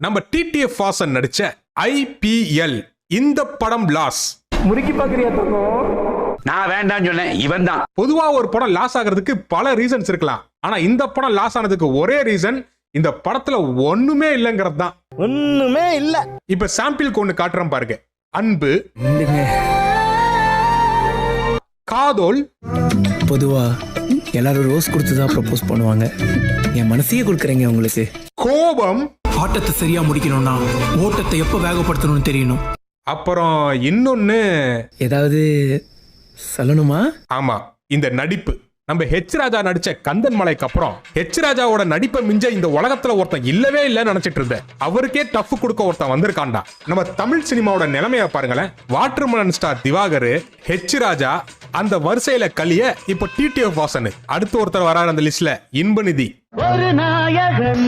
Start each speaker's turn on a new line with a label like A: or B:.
A: நம்ம டிடிஎஃப் வாசன் நடிச்ச IPL இந்த படம் லாஸ்.
B: முறுக்கி பாக்குறியா தங்கம்?
C: நான் வேண்டாம்னு சொன்னேன், இவன் தான்.
A: பொதுவா ஒரு படம் லாஸ் ஆகிறதுக்கு பல ரீசன்ஸ் இருக்கலாம். ஆனா இந்த படம் லாஸ் ஆனதுக்கு ஒரே ரீசன் இந்த படத்துல ஒண்ணுமே இல்லங்கிறது தான்.
B: ஒண்ணுமே இல்ல.
A: இப்ப சாம்பிளுக்கு ஒண்ணு காட்டுறேன் பாருங்க. அன்பு, காதோல்.
D: பொதுவா எல்லாரும் ரோஸ் கொடுத்துதான் ப்ரப்போஸ் பண்ணுவாங்க. என் மனசையே கொடுக்குறீங்க உங்களுக்கு.
A: கோபம்.
E: ஆட்டத்தை சரியா முடிக்கணும்னா ஓட்டத்தை எப்ப வேகப்படுத்தணும்னு தெரியணும்.
A: அப்புறம் இன்னொன்னு
D: ஏதாவது சொல்லணுமா?
A: ஆமா, இந்த நடிப்பு. நம்ம ஹெச் ராஜா நடிச்ச கந்தன் மலைக்கு அப்புறம் ஹெச் ராஜாவோட நடிப்பை மிஞ்ச இந்த உலகத்துல ஒருத்தன் இல்லவே இல்லைன்னு நினைச்சிட்டு இருந்தேன். அவருக்கே டஃப் கொடுக்க ஒருத்தன் வந்திருக்காண்டா. நம்ம தமிழ் சினிமாவோட நிலைமைய பாருங்களேன். வாட்டர்மெலன் ஸ்டார் திவாகர், ஹெச் ராஜா, அந்த வரிசையில கலிய இப்ப டிடிஎஃப் வாசன். அடுத்து ஒருத்தர் வராரு அந்த லிஸ்ட்ல, இன்பநிதி.
B: ஒரு நாயகன்